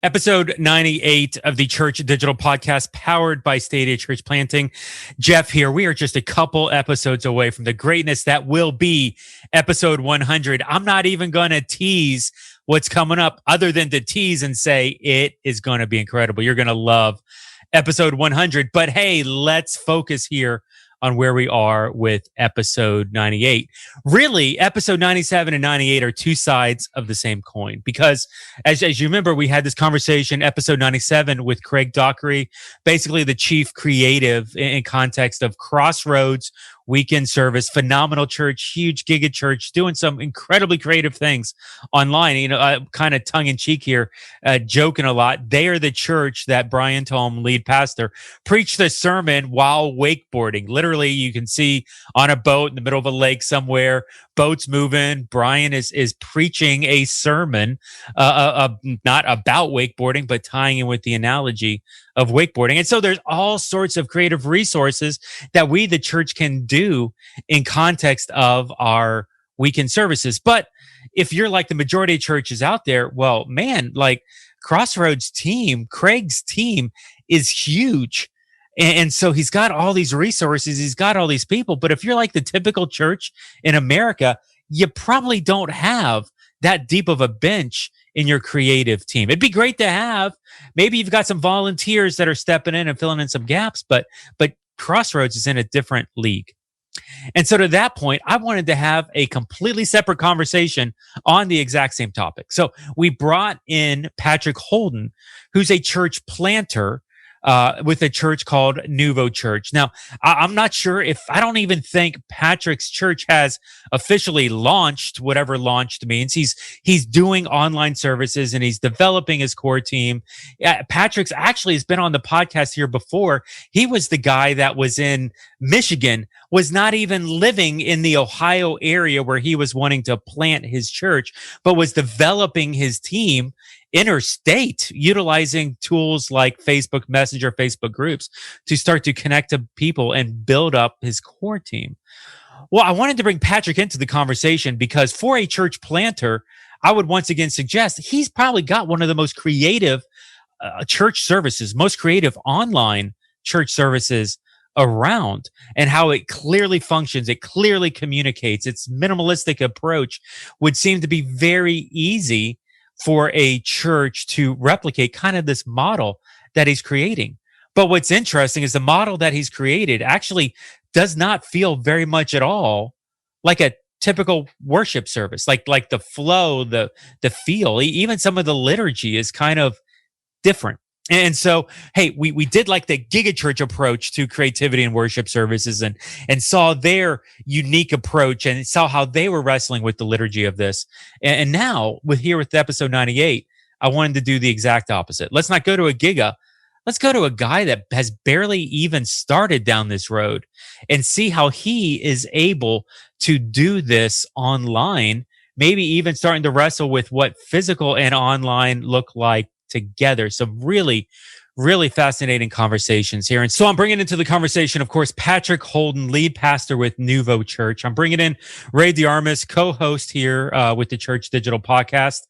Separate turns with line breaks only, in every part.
Episode 98 of the Church Digital podcast powered by Stadia Church Planting. Jeff here. We are just a couple episodes away from the greatness that will be episode 100. I'm not even going to tease what's coming up other than to tease and say it is going to be incredible. You're going to love episode 100. But hey, let's focus here on where we are with episode 98. Really, episode 97 and 98 are two sides of the same coin because as you remember, we had this conversation, episode 97 with Craig Dockery, basically the chief creative in context of Crossroads weekend service, phenomenal church, huge giga church, doing some incredibly creative things online. You know, kind of tongue in cheek here, joking a lot. They are the church that Brian Tome, lead pastor, preached the sermon while wakeboarding. Literally, you can see on a boat in the middle of a lake somewhere, boats moving. Brian is preaching a sermon, not about wakeboarding, but tying in with the analogy of wakeboarding. And so there's all sorts of creative resources that we, the church, can do in context of our weekend services. But if you're like the majority of churches out there, well, man, like Crossroads team, Craig's team is huge. And so he's got all these resources, he's got all these people. But if you're like the typical church in America, you probably don't have that deep of a bench in your creative team. It'd be great to have. Maybe you've got some volunteers that are stepping in and filling in some gaps, but Crossroads is in a different league. And so to that point, I wanted to have a completely separate conversation on the exact same topic. So we brought in Patrick Holden, who's a church planter with a church called Nuvo Church. Now, I'm not sure I don't even think Patrick's church has officially launched, whatever launched means. He's doing online services and he's developing his core team. Patrick's actually has been on the podcast here before. He was the guy that was in Michigan, was not even living in the Ohio area where he was wanting to plant his church, but was developing his team interstate, utilizing tools like Facebook Messenger, Facebook groups to start to connect to people and build up his core team. Well, I wanted to bring Patrick into the conversation because for a church planter, I would once again suggest he's probably got one of the most creative church services, most creative online church services around, and how it clearly functions. It clearly communicates. Its minimalistic approach would seem to be very easy for a church to replicate kind of this model that he's creating. But what's interesting is the model that he's created actually does not feel very much at all like a typical worship service, like the flow, the feel, even some of the liturgy is kind of different. And so, hey, we did like the gigachurch approach to creativity and worship services and saw their unique approach and saw how they were wrestling with the liturgy of this. And now with episode 98, I wanted to do the exact opposite. Let's not go to a giga. Let's go to a guy that has barely even started down this road and see how he is able to do this online, maybe even starting to wrestle with what physical and online look like together. Some really, really fascinating conversations here. And so I'm bringing into the conversation, of course, Patrick Holden, lead pastor with Nuvo Church. I'm bringing in Ray DiArmas, co-host here with the Church Digital podcast,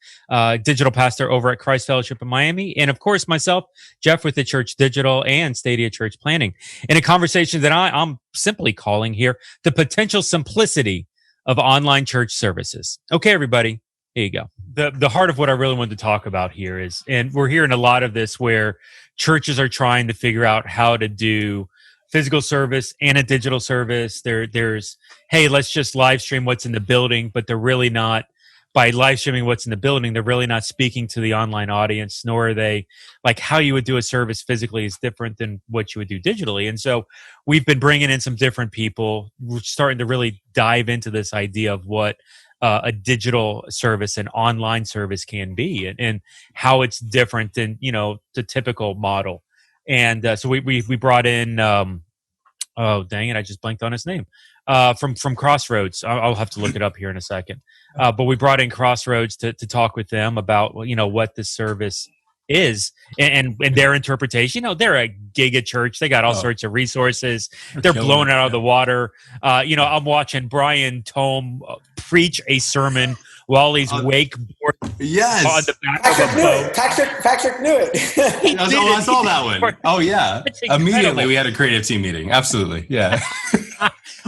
digital pastor over at Christ Fellowship in Miami. And of course, myself, Jeff with the Church Digital and Stadia Church Planting, in a conversation that I'm simply calling here the potential simplicity of online church services. Okay, everybody. Here you go. The heart of what I really wanted to talk about here is, and we're hearing a lot of this where churches are trying to figure out how to do physical service and a digital service. There's, hey, let's just live stream what's in the building, but they're really not, by live streaming what's in the building, they're really not speaking to the online audience, nor are they, like how you would do a service physically is different than what you would do digitally. And so we've been bringing in some different people. We're starting to really dive into this idea of what a digital service and online service can be and how it's different than, the typical model. And so we brought in, oh, dang it, I just blanked on his name, from Crossroads. I'll have to look it up here in a second. But we brought in Crossroads to talk with them about, what this service is and their interpretation. They're a giga church. They got all sorts of resources. They're blown out of the water. I'm watching Brian Tome preach a sermon Wally's wakeboard
Yes.
on the back of a boat.
Patrick knew it.
I saw that one. Oh, yeah.
That's
Immediately,
incredible.
we had a creative team meeting. Absolutely. Yeah.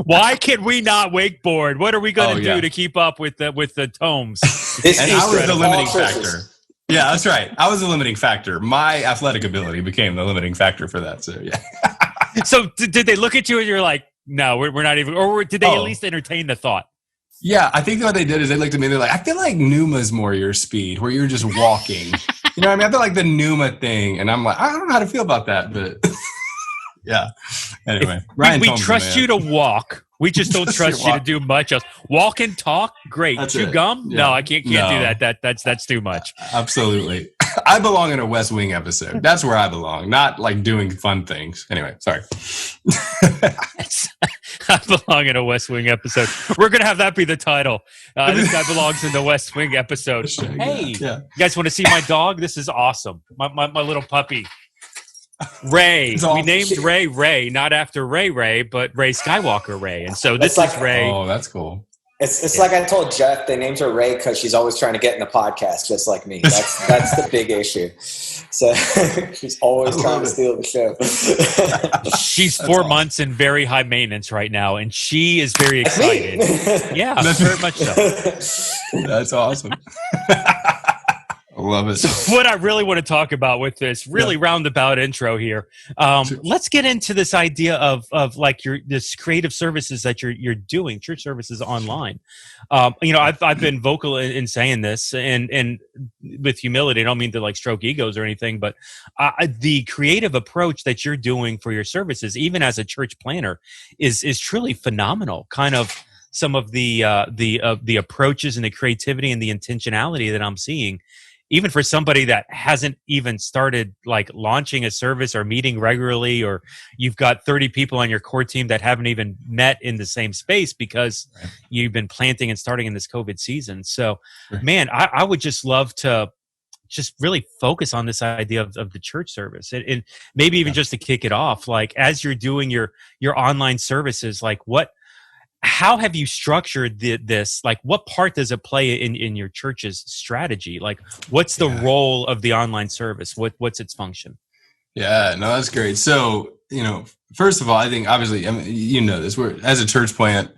Why can we not wakeboard? What are we going to do
yeah.
to keep up with the tomes?
And I was the limiting factor. Yeah, that's right. I was the limiting factor. My athletic ability became the limiting factor for that. So, yeah.
So did they look at you and you're like, no, we're not even, or did they at least entertain the thought?
Yeah, I think what they did is they looked at me and they're like, I feel like Numa's more your speed, where you're just walking. You know what I mean? I feel like the Numa thing. And I'm like, I don't know how to feel about that, but yeah. Anyway, Ryan,
we trust you to walk. We just don't trust you to do much else. Walk and talk, great. Chew gum? Yeah. No, I can't do that. That's too much.
Absolutely. I belong in a West Wing episode. That's where I belong, not like doing fun things. Anyway, sorry.
I belong in a West Wing episode. We're going to have that be the title. This guy belongs in the West Wing episode. Hey, you guys want to see my dog? This is awesome. My little puppy. Ray. We named Ray, not after Ray, but Ray Skywalker Ray. And so this is Ray.
Oh, that's cool.
It's like I told Jeff, they named her Ray because she's always trying to get in the podcast, just like me. That's the big issue. So she's always trying to steal the show.
She's 4 months and very high maintenance right now, and she is very excited. Yeah, very much so.
That's awesome. I love it.
So what I really want to talk about with this really roundabout intro here, let's get into this idea of like this creative services that you're doing, church services online. I've been vocal in saying this, and with humility, I don't mean to like stroke egos or anything, but the creative approach that you're doing for your services, even as a church planner, is truly phenomenal. Kind of some of the approaches and the creativity and the intentionality that I'm seeing. Even for somebody that hasn't even started like launching a service or meeting regularly, or you've got 30 people on your core team that haven't even met in the same space because you've been planting and starting in this COVID season. So, man, I would just love to just really focus on this idea of the church service and maybe even just to kick it off, like as you're doing your online services, like how have you structured this? Like, what part does it play in your church's strategy? Like, what's the role of the online service? What's its function?
Yeah, no, that's great. So, first of all, I think obviously, this, we're as a church plant,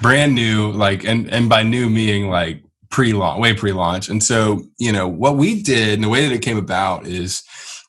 brand new, like, and by new meaning like way pre-launch. And so, what we did and the way that it came about is,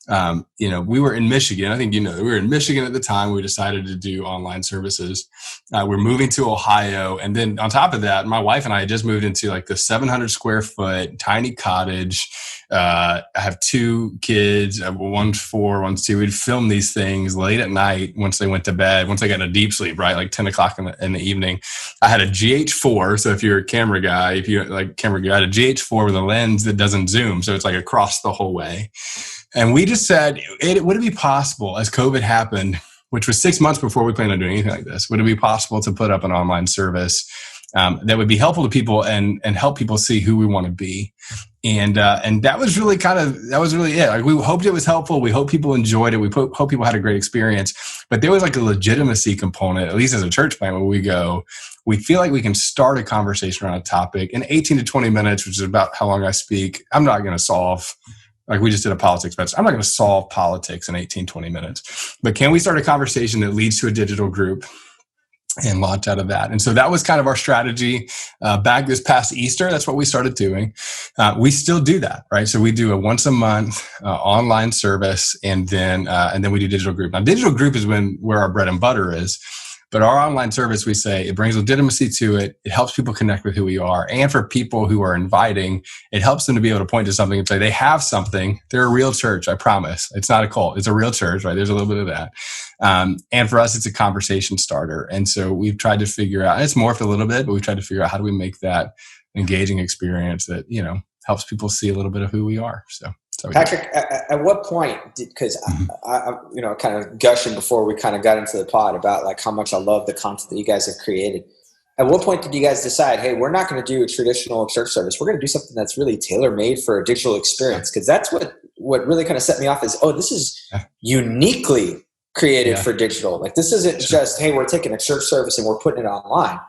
we were in Michigan. I think we were in Michigan at the time. We decided to do online services. We're moving to Ohio. And then on top of that, my wife and I had just moved into like the 700 square foot tiny cottage. I have 2 kids. One's 4, one's 2. We'd film these things late at night once they went to bed, once they got a deep sleep, right? Like 10 o'clock in the evening. I had a GH4. So if you're a camera guy, I had a GH4 with a lens that doesn't zoom. So it's like across the whole way. And we just said, would it be possible as COVID happened, which was 6 months before we planned on doing anything like this, would it be possible to put up an online service that would be helpful to people and help people see who we want to be? And that was really it. Like, we hoped it was helpful. We hope people enjoyed it. We hope people had a great experience. But there was like a legitimacy component, at least as a church plant, where we feel like we can start a conversation around a topic in 18 to 20 minutes, which is about how long I speak. I'm not going to solve. Like, we just did a politics match. I'm not going to solve politics in 18, 20 minutes. But can we start a conversation that leads to a digital group and launch out of that? And so that was kind of our strategy back this past Easter. That's what we started doing. We still do that, right? So we do a once a month online service, and then we do digital group. Now, digital group is where our bread and butter is. But our online service, we say, it brings legitimacy to it. It helps people connect with who we are. And for people who are inviting, it helps them to be able to point to something and say, they have something. They're a real church, I promise. It's not a cult. It's a real church, right? There's a little bit of that. And for us, it's a conversation starter. And so we've tried to figure out, and it's morphed a little bit, but we've tried to figure out how do we make that engaging experience that, helps people see a little bit of who we are. So.
Patrick, at what point, because I kind of gushing before we kind of got into the pod about like how much I love the content that you guys have created. At what point did you guys decide, hey, we're not going to do a traditional church service. We're going to do something that's really tailor-made for a digital experience? Because that's what really kind of set me off is, this is uniquely created for digital. Like, this isn't just, hey, we're taking a church service and we're putting it online.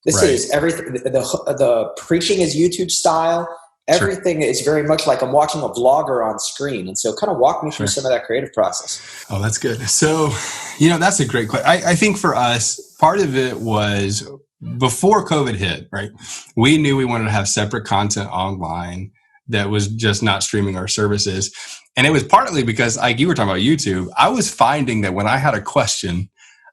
This is everything. The preaching is YouTube style. Everything is very much like I'm watching a vlogger on screen. And so kind of walk me through some of that creative process.
Oh, that's good. So, that's a great question. I think for us, part of it was before COVID hit, right? We knew we wanted to have separate content online that was just not streaming our services. And it was partly because, like you were talking about YouTube, I was finding that when I had a question,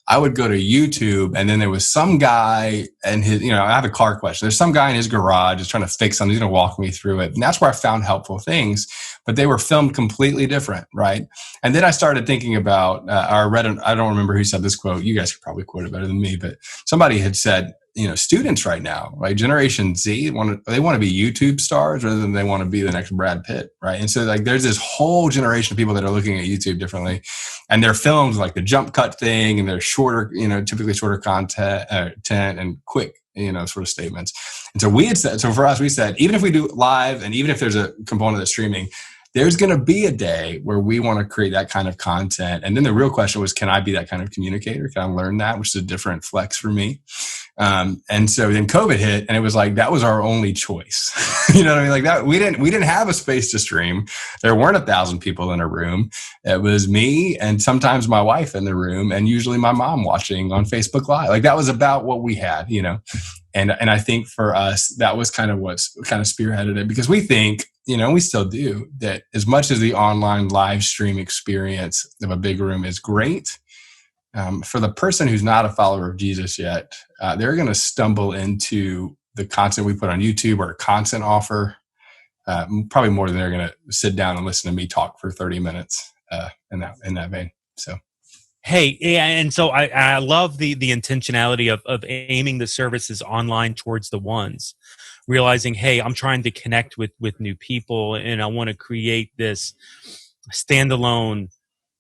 I would go to YouTube, and then there was some guy and his, I have a car question. There's some guy in his garage just trying to fix something. He's going to walk me through it. And that's where I found helpful things, but they were filmed completely different. Right. And then I started thinking about, I don't remember who said this quote. You guys could probably quote it better than me, but somebody had said, students right now, like Generation Z, they want to be YouTube stars rather than they want to be the next Brad Pitt, right? And so like there's this whole generation of people that are looking at YouTube differently, and their films like the jump cut thing, and they're shorter, typically shorter content and quick, sort of statements. And so for us, we said, even if we do live and even if there's a component of streaming, there's going to be a day where we want to create that kind of content. And then the real question was, can I be that kind of communicator? Can I learn that? Which is a different flex for me. And so then COVID hit, and it was like, that was our only choice. You know what I mean? Like that, we didn't have a space to stream. There weren't 1,000 people in a room. It was me and sometimes my wife in the room, and usually my mom watching on Facebook Live. Like that was about what we had, And I think for us, that was kind of what's kind of spearheaded it, because we think, we still do, that as much as the online live stream experience of a big room is great, for the person who's not a follower of Jesus yet, they're going to stumble into the content we put on YouTube or a content offer, probably more than they're going to sit down and listen to me talk for 30 minutes in that vein. So.
Hey, yeah, and so I love the intentionality of aiming the services online towards the ones, realizing, hey, I'm trying to connect with new people, and I want to create this standalone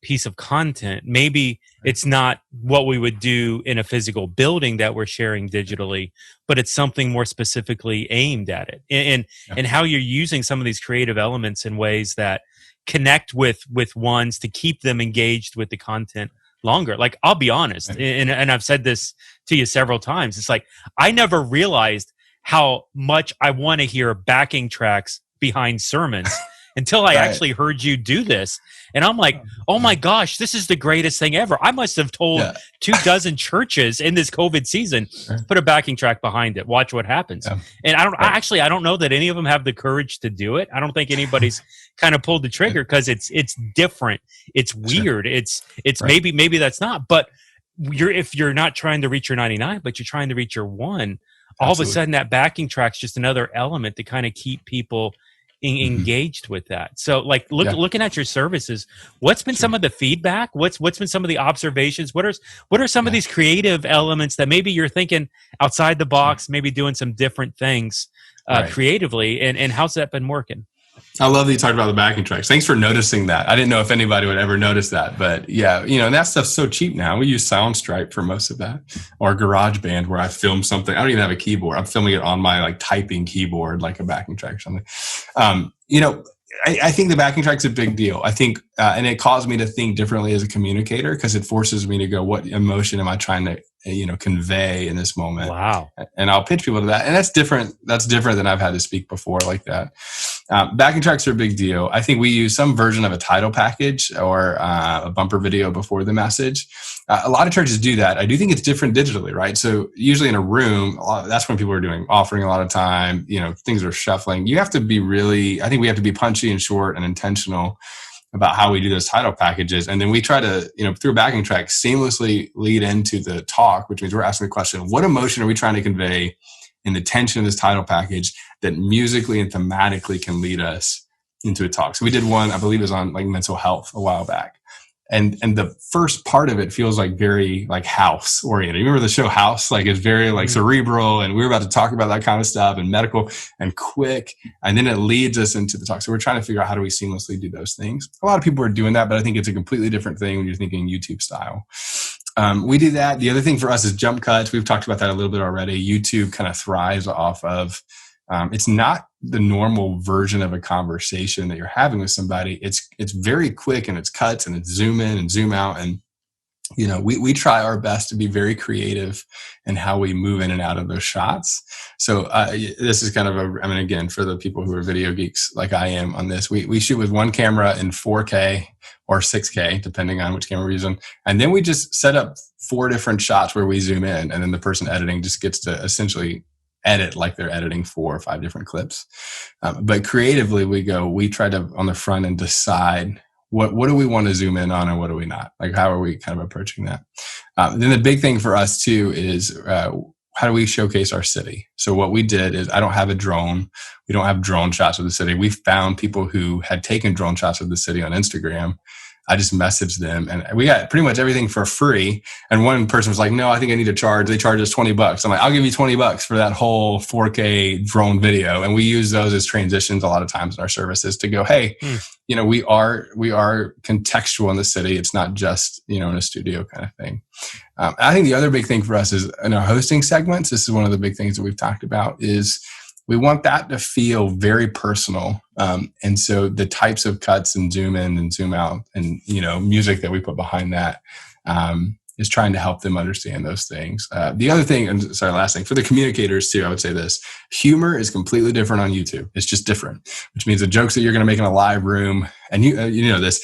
piece of content. Maybe it's not what we would do in a physical building that we're sharing digitally, but it's something more specifically aimed at it, and how you're using some of these creative elements in ways that connect with ones to keep them engaged with the content longer. Like, I'll be honest, and I've said this to you several times. It's like, I never realized how much I want to hear backing tracks behind sermons until I actually heard you do this. And I'm like, oh my gosh, this is the greatest thing ever. I must have told 24 churches in this COVID season, put a backing track behind it, watch what happens. And I don't know that any of them have the courage to do it. I don't think anybody's kind of pulled the trigger, because it's different. It's weird. It's maybe that's not, but if you're not trying to reach your 99, but you're trying to reach your one, all of a sudden that backing track's just another element to kind of keep people engaged with that. So like looking at your services, what's been some of the feedback? What's been some of the observations? What are some of these creative elements that maybe you're thinking outside the box, maybe doing some different things creatively, and how's that been working?
I love that you talked about the backing tracks. Thanks for noticing that. I didn't know if anybody would ever notice that, but and that stuff's so cheap now. We use SoundStripe for most of that, or GarageBand, where I film something. I don't even have a keyboard. I'm filming it on my typing keyboard, like a backing track or something. I think the backing track's a big deal. I think, and it caused me to think differently as a communicator, because it forces me to go, what emotion am I trying to, convey in this moment?
Wow.
And I'll pitch people to that. And that's different. That's different than I've had to speak before like that. Backing tracks are a big deal. I think we use some version of a title package or a bumper video before the message. A lot of churches do that. I do think it's different digitally, right? So usually in a room, that's when people are offering a lot of time, things are shuffling. You have to be I think we have to be punchy and short and intentional about how we do those title packages. And then we try to, through a backing track, seamlessly lead into the talk, which means we're asking the question, what emotion are we trying to convey in the tension of this title package that musically and thematically can lead us into a talk? So we did one, I believe it was on mental health a while back. And the first part of it feels very house oriented. You remember the show House? It's very cerebral, and we were about to talk about that kind of stuff and medical and quick. And then it leads us into the talk. So we're trying to figure out how do we seamlessly do those things. A lot of people are doing that, but I think it's a completely different thing when you're thinking YouTube style. We do that. The other thing for us is jump cuts. We've talked about that a little bit already. YouTube kind of thrives off of, it's not the normal version of a conversation that you're having with somebody. It's very quick, and it's cuts, and it's zoom in and zoom out. And we try our best to be very creative in how we move in and out of those shots. So this is kind of again, for the people who are video geeks like I am on this, we shoot with one camera in 4K or 6K, depending on which camera we're using. And then we just set up 4 different shots where we zoom in, and then the person editing just gets to essentially edit like they're editing 4 or 5 different clips. But creatively, we try to, on the front end, decide what do we want to zoom in on and what do we not? Like, how are we kind of approaching that? Then the big thing for us too is how do we showcase our city? So what we did is, I don't have a drone. We don't have drone shots of the city. We found people who had taken drone shots of the city on Instagram. I just messaged them, and we got pretty much everything for free. And one person was like, no, I think I need to charge. They charge us $20. I'm like, I'll give you $20 for that whole 4K drone video. And we use those as transitions a lot of times in our services to go, hey, we are contextual in the city. It's not just, in a studio kind of thing. I think the other big thing for us is in our hosting segments. This is one of the big things that we've talked about is we want that to feel very personal. And so the types of cuts and zoom in and zoom out and, music that we put behind that is trying to help them understand those things. The other thing, and sorry, last thing, for the communicators too, I would say this: humor is completely different on YouTube. It's just different, which means the jokes that you're going to make in a live room, and you know this,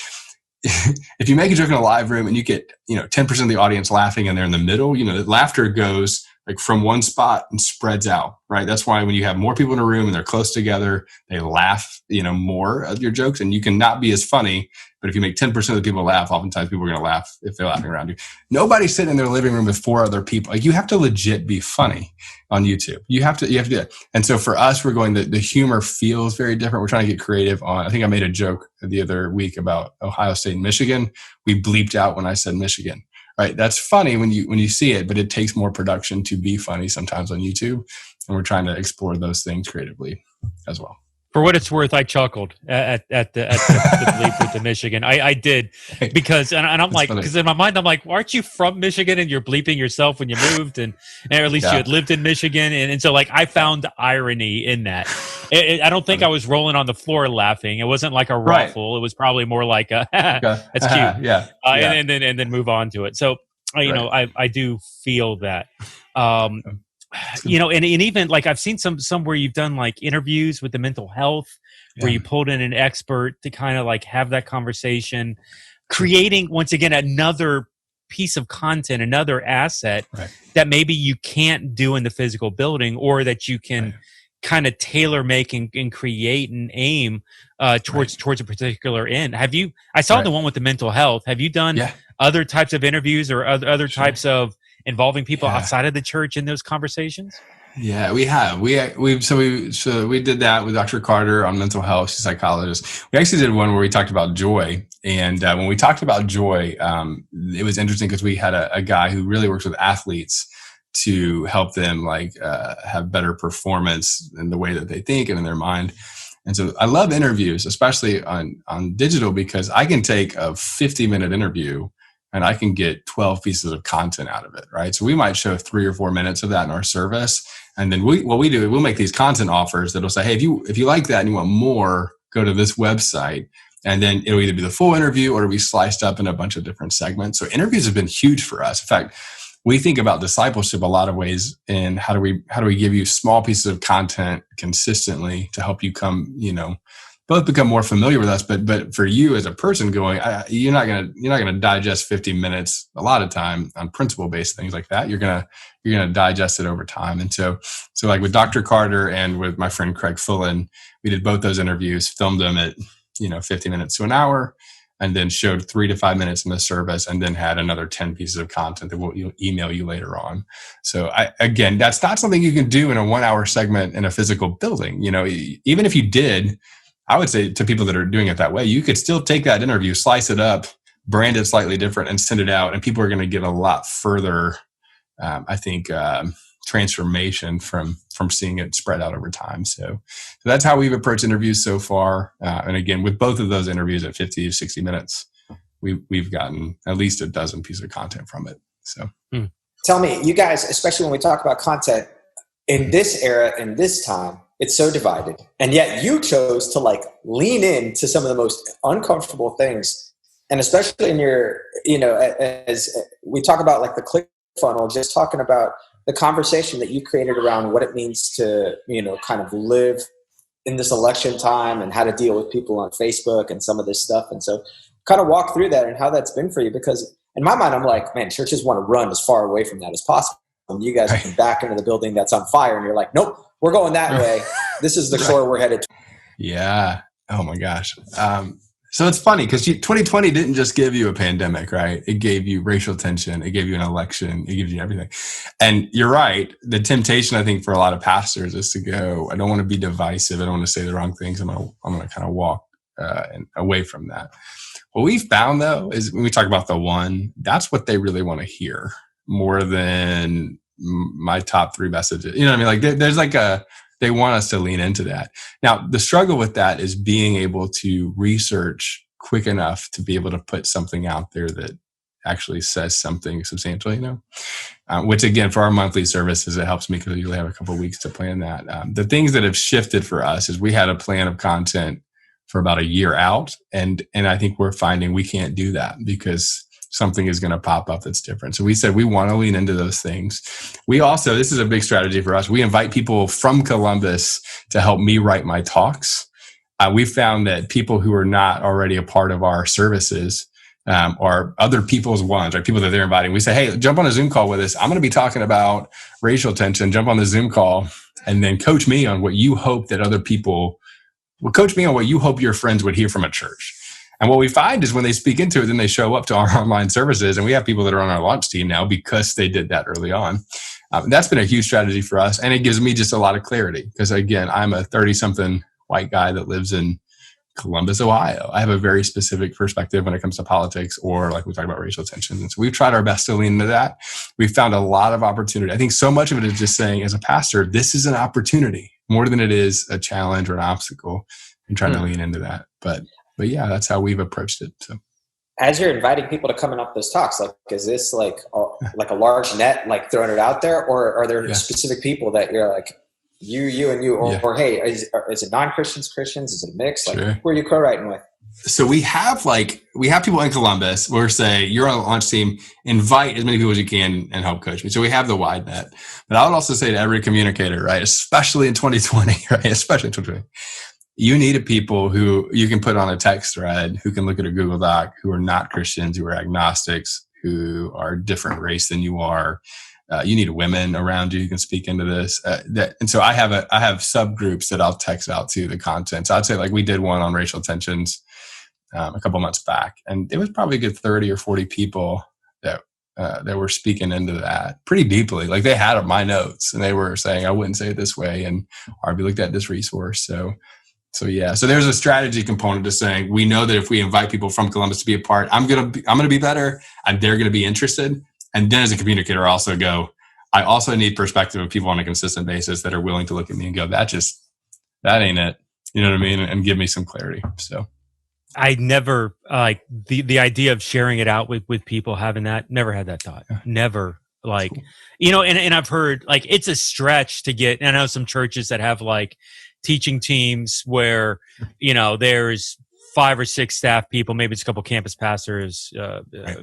if you make a joke in a live room and you get, 10% of the audience laughing and they're in the middle, laughter goes like from one spot and spreads out, right? That's why when you have more people in a room and they're close together, they laugh, more of your jokes, and you can not be as funny. But if you make 10% of the people laugh, oftentimes people are going to laugh if they're laughing around you. Nobody's sitting in their living room with 4 other people. Like, you have to legit be funny on YouTube. You have to do that. And so for us, we're going, the humor feels very different. We're trying to get creative on, I think I made a joke the other week about Ohio State and Michigan. We bleeped out when I said Michigan. Right, that's funny when you see it, but it takes more production to be funny sometimes on YouTube, and we're trying to explore those things creatively as well.
For what it's worth, I chuckled at the bleep with the Michigan. I did, because and I'm like, because in my mind I'm like, well, aren't you from Michigan and you're bleeping yourself when you moved, and or at least you had lived in Michigan, and so like I found irony in that. I don't think I was rolling on the floor laughing. It wasn't like a ruffle. It was probably more like a that's cute. And then move on to it. So I do feel that. And even like I've seen some where you've done like interviews with the mental health, where you pulled in an expert to kind of like have that conversation, creating once again another piece of content, another asset that maybe you can't do in the physical building, or that you can kind of tailor make and create and aim towards a particular end. I saw the one with the mental health. Have you done other types of interviews or other types of involving people outside of the church in those conversations?
Yeah, we have. We did that with Dr. Carter on mental health. She's a psychologist. We actually did one where we talked about joy. And when we talked about joy, it was interesting because we had a guy who really works with athletes to help them have better performance in the way that they think and in their mind. And so I love interviews, especially on digital, because I can take a 50-minute interview and I can get 12 pieces of content out of it, right? So we might show 3 or 4 minutes of that in our service. And then we'll make these content offers that'll say, hey, if you like that and you want more, go to this website. And then it'll either be the full interview or it'll be sliced up in a bunch of different segments. So interviews have been huge for us. In fact, we think about discipleship a lot of ways in how do we give you small pieces of content consistently to help you both become more familiar with us, but for you as a person going, you're not gonna digest 50 minutes a lot of time on principle-based things like that. You're gonna digest it over time. And so like with Dr. Carter and with my friend Craig Fullen, we did both those interviews, filmed them at 50 minutes to an hour, and then showed 3 to 5 minutes in the service, and then had another 10 pieces of content that we'll email you later on. So again, that's not something you can do in a 1-hour segment in a physical building. Even if you did, I would say to people that are doing it that way, you could still take that interview, slice it up, brand it slightly different, and send it out. And people are going to get a lot further, transformation from seeing it spread out over time. So that's how we've approached interviews so far. And again, with both of those interviews at 50 to 60 minutes, we've gotten at least a dozen pieces of content from it. So
tell me, you guys, especially when we talk about content in this era, in this time, it's so divided. And yet you chose to lean into some of the most uncomfortable things And especially in your, as we talk about like the click funnel, just talking about the conversation that you created around what it means to, kind of live in this election time and how to deal with people on Facebook and some of this stuff. And so kind of walk through that and how that's been for you, because in my mind, I'm like, man, churches want to run as far away from that as possible. And you guys come back into the building that's on fire and you're like, nope, we're going that way. This is the shore we're headed to.
Yeah. Oh my gosh. So it's funny because 2020 didn't just give you a pandemic, right? It gave you racial tension. It gave you an election. It gives you everything. And you're right. The temptation, I think, for a lot of pastors is to go, I don't want to be divisive. I don't want to say the wrong things. I'm going to kind of walk away from that. What we've found, though, is when we talk about the one, that's what they really want to hear more than my top 3 messages. You know what I mean? Like there's like they want us to lean into that. Now, the struggle with that is being able to research quick enough to be able to put something out there that actually says something substantial, which again, for our monthly services, it helps me because we usually have a couple of weeks to plan that. The things that have shifted for us is we had a plan of content for about a year out. And I think we're finding we can't do that because something is going to pop up that's different. So we said we want to lean into those things. We also, this is a big strategy for us. We invite people from Columbus to help me write my talks. We found that people who are not already a part of our services or other people's ones, right? People that they're inviting. We say, hey, jump on a Zoom call with us. I'm going to be talking about racial tension. Jump on the Zoom call and then coach me on what you hope that other people will coach me on what you hope your friends would hear from a church. And what we find is when they speak into it, then they show up to our online services. And we have people that are on our launch team now because they did that early on. That's been a huge strategy for us. And it gives me just a lot of clarity because, again, I'm a 30-something white guy that lives in Columbus, Ohio. I have a very specific perspective when it comes to politics or like we talk about racial tensions. And so we've tried our best to lean into that. We've found a lot of opportunity. I think so much of it is just saying as a pastor, this is an opportunity more than it is a challenge or an obstacle and trying to lean into that. But yeah, that's how we've approached it. So,
as you're inviting people to come and up those talks, like, is this like a large net, like throwing it out there, or are there specific people that you're like, you and you, or hey, is it non-Christians, Christians? Is it a mix? Like, who are you co-writing with?
So we have people in Columbus. We're saying you're on the launch team, invite as many people as you can and help coach me. So we have the wide net. But I would also say to every communicator, right, especially in 2020, right, especially in 2020. You need people who you can put on a text thread, who can look at a Google Doc, who are not Christians, who are agnostics, who are different race than you are. You need women around you who can speak into this. And so I have subgroups that I'll text out to the content. So I'd say like we did one on racial tensions a couple months back, and it was probably a good 30 or 40 people that were speaking into that pretty deeply. Like they had my notes and they were saying, I wouldn't say it this way. And or we looked at this resource. So there's a strategy component to saying we know that if we invite people from Columbus to be a part, I'm gonna be better, and they're gonna be interested. And then as a communicator, I also need perspective of people on a consistent basis that are willing to look at me and go, that ain't it. You know what I mean? And give me some clarity. So
I never like the idea of sharing it out with people, having that, never had that thought. Never. Like, cool. And I've heard like it's a stretch to get, and I know some churches that have like teaching teams where, there's 5 or 6 staff people, maybe it's a couple campus pastors,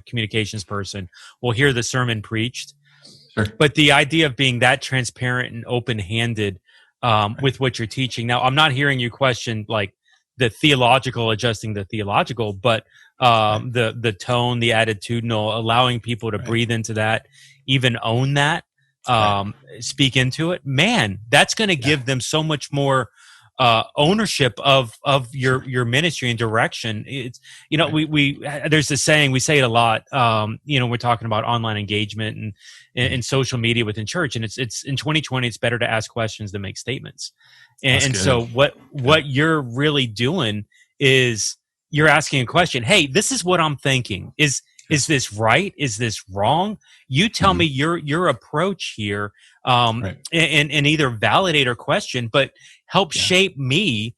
communications person will hear the sermon preached. Sure. But the idea of being that transparent and open-handed with what you're teaching. Now, I'm not hearing you question like the theological, adjusting the theological, but the tone, the attitudinal, allowing people to breathe into that, even own that, speak into it. Man, that's going to give them so much more ownership of your ministry and direction. It's we there's this saying, we say it a lot. We're talking about online engagement and social media within church, and it's in 2020. It's better to ask questions than make statements. And so what you're really doing is you're asking a question. Hey, this is what I'm thinking. Is this right? Is this wrong? You tell me your approach here, and either validate or question, but help shape me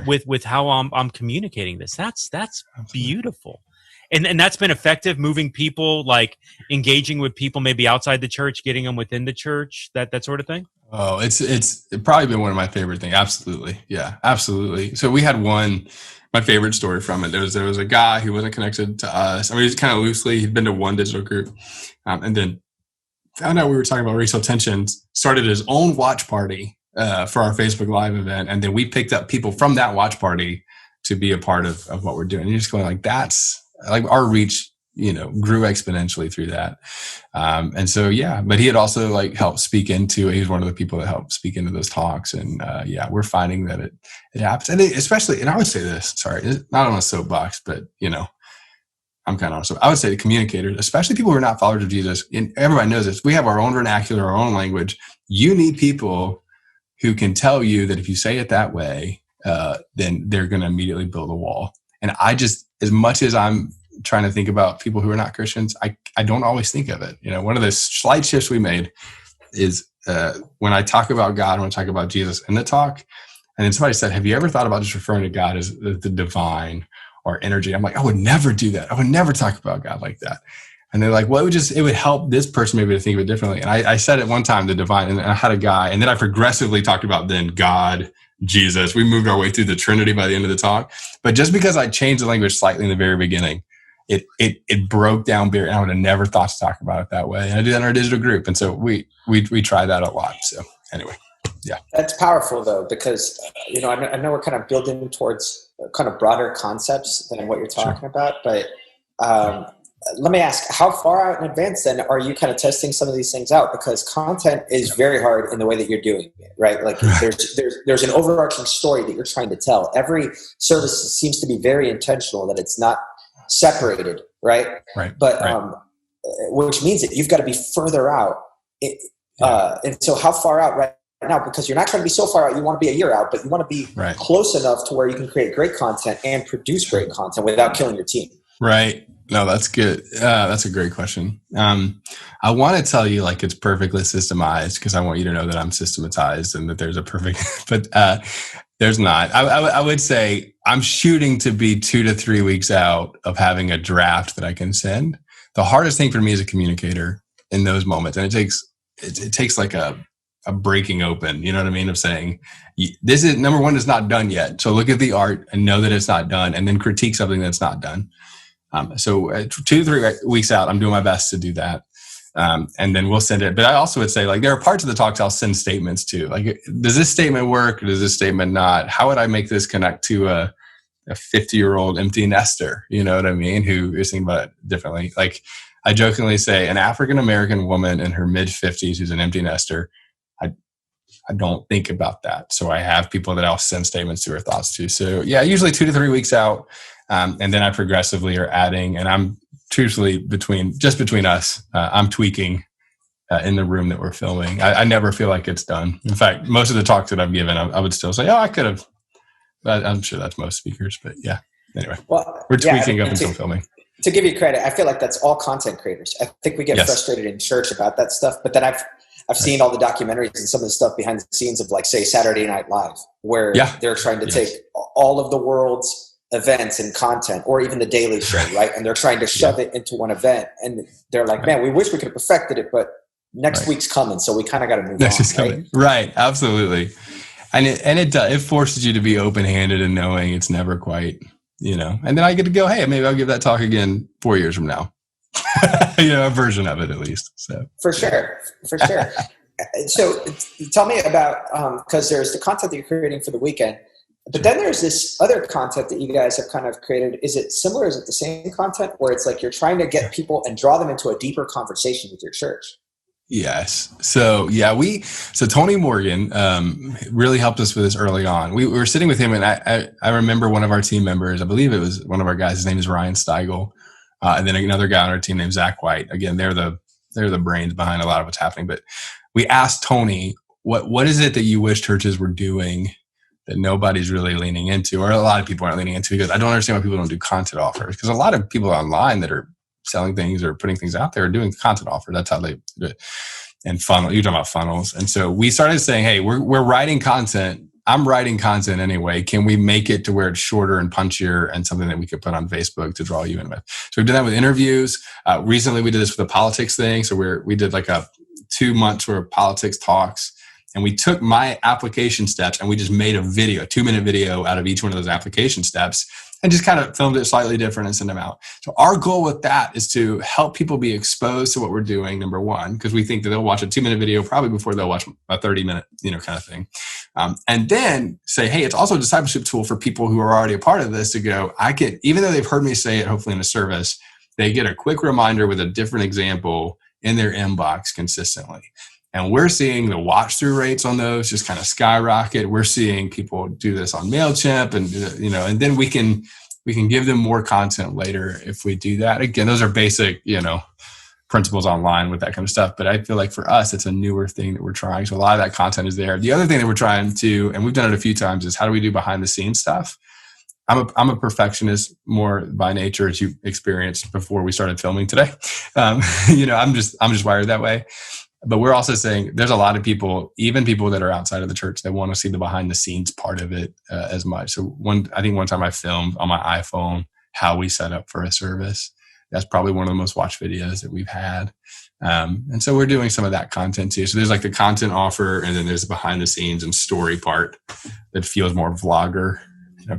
with how I'm communicating this. That's beautiful. And that's been effective, moving people, like engaging with people maybe outside the church, getting them within the church, that sort of thing.
Oh, it's probably been one of my favorite things. Absolutely. Yeah, absolutely. So we had one my favorite story from it. There was a guy who wasn't connected to us. I mean, he was kind of loosely, he'd been to one digital group, and then found out we were talking about racial tensions, started his own watch party for our Facebook Live event. And then we picked up people from that watch party to be a part of what we're doing. And you're just going like, that's like our reach, grew exponentially through that. And so, yeah, but he had also like helped speak into, he was one of the people that helped speak into those talks. And we're finding that it happens. And especially, and I would say this, sorry, not on a soapbox, but I'm kind of, I would say the communicators, especially people who are not followers of Jesus, and everybody knows this, we have our own vernacular, our own language. You need people who can tell you that if you say it that way, then they're going to immediately build a wall. And I just, as much as I'm trying to think about people who are not Christians, I don't always think of it. One of the slight shifts we made is when I talk about God, when I talk about Jesus in the talk, and then somebody said, have you ever thought about just referring to God as the divine or energy? I'm like, I would never do that. I would never talk about God like that. And they're like, well, it would help this person maybe to think of it differently. And I said at one time, the divine, and I had a guy, and then I progressively talked about then God, Jesus. We moved our way through the Trinity by the end of the talk. But just because I changed the language slightly in the very beginning, it broke down barrier. I would have never thought to talk about it that way. And I do that in our digital group. And so we try that a lot. So anyway, yeah.
That's powerful though, because, I know we're kind of building towards kind of broader concepts than what you're talking about, but let me ask, how far out in advance then are you kind of testing some of these things out? Because content is very hard in the way that you're doing it, right? Like there's an overarching story that you're trying to tell. Every service seems to be very intentional that it's not separated, right?
Right.
But which means that you've got to be further out. And so how far out right now? Because you're not trying to be so far out, you want to be a year out, but you want to be close enough to where you can create great content and produce great content without killing your team. Right.
No, that's good. That's a great question. I want to tell you like it's perfectly systemized because I want you to know that I'm systematized and that there's a perfect, but there's not. I would say I'm shooting to be 2 to 3 weeks out of having a draft that I can send. The hardest thing for me as a communicator in those moments, and it takes like a breaking open, you know what I mean? Of saying, this is number one, is not done yet. So look at the art and know that it's not done and then critique something that's not done. So 2 to 3 weeks out, I'm doing my best to do that. And then we'll send it. But I also would say like, there are parts of the talks I'll send statements to. Like, does this statement work? Or does this statement not? How would I make this connect to a 50-year-old empty nester? You know what I mean? Who is thinking about it differently. Like I jokingly say an African-American woman in her mid-50s who's an empty nester. I don't think about that. So I have people that I'll send statements to or thoughts to. So yeah, usually 2 to 3 weeks out. And then I progressively are adding, and I'm truthfully between us, I'm tweaking in the room that we're filming. I never feel like it's done. In fact, most of the talks that I've given, I would still say, I could have, but I'm sure that's most speakers, but yeah. Anyway, we're tweaking up until filming.
To give you credit, I feel like that's all content creators. I think we get frustrated in church about that stuff, but then I've seen all the documentaries and some of the stuff behind the scenes of like, say, Saturday Night Live, where they're trying to take all of the world's events and content, or even the Daily Show, right? And they're trying to shove it into one event. And they're like, man, we wish we could have perfected it, but next week's coming. So we kind of got to move on.
Coming. Right. Absolutely. And it forces you to be open-handed and knowing it's never quite, and then I get to go, hey, maybe I'll give that talk again 4 years from now. A version of it at least. So
for sure. So tell me about, because there's the content that you're creating for the weekend, but then there's this other content that you guys have kind of created. Is it similar? Is it the same content where it's like you're trying to get people and draw them into a deeper conversation with your church?
Yes. So Tony Morgan really helped us with this early on. We were sitting with him, and I remember one of our team members, I believe it was one of our guys, his name is Ryan Steigel, and then another guy on our team named Zach White. Again, they're the brains behind a lot of what's happening. But we asked Tony, what is it that you wish churches were doing that nobody's really leaning into, or a lot of people aren't leaning into? Because I don't understand why people don't do content offers. Because a lot of people online that are selling things or putting things out there are doing content offers. That's how they do it. And funnel, you're talking about funnels. And so we started saying, hey, we're writing content. I'm writing content anyway. Can we make it to where it's shorter and punchier and something that we could put on Facebook to draw you in with? So we've done that with interviews. Recently we did this with the politics thing. So we did like a 2 months worth of politics talks. And we took my application steps and we just made a 2-minute video out of each one of those application steps and just kind of filmed it slightly different and sent them out. So our goal with that is to help people be exposed to what we're doing, number one, because we think that they'll watch a 2-minute video probably before they'll watch a 30-minute, kind of thing. And then say, hey, it's also a discipleship tool for people who are already a part of this to go, even though they've heard me say it, hopefully in a service, they get a quick reminder with a different example in their inbox consistently. And we're seeing the watch through rates on those just kind of skyrocket. We're seeing people do this on MailChimp and then we can give them more content later if we do that. Again, those are basic, principles online with that kind of stuff. But I feel like for us, it's a newer thing that we're trying. So a lot of that content is there. The other thing that we're trying to, and we've done it a few times, is how do we do behind the scenes stuff? I'm a perfectionist more by nature, as you experienced before we started filming today. I'm just wired that way. But we're also saying there's a lot of people, even people that are outside of the church, that want to see the behind the scenes part of it as much. So I think one time I filmed on my iPhone how we set up for a service. That's probably one of the most watched videos that we've had. And so we're doing some of that content too. So there's like the content offer, and then there's the behind the scenes and story part that feels more vlogger,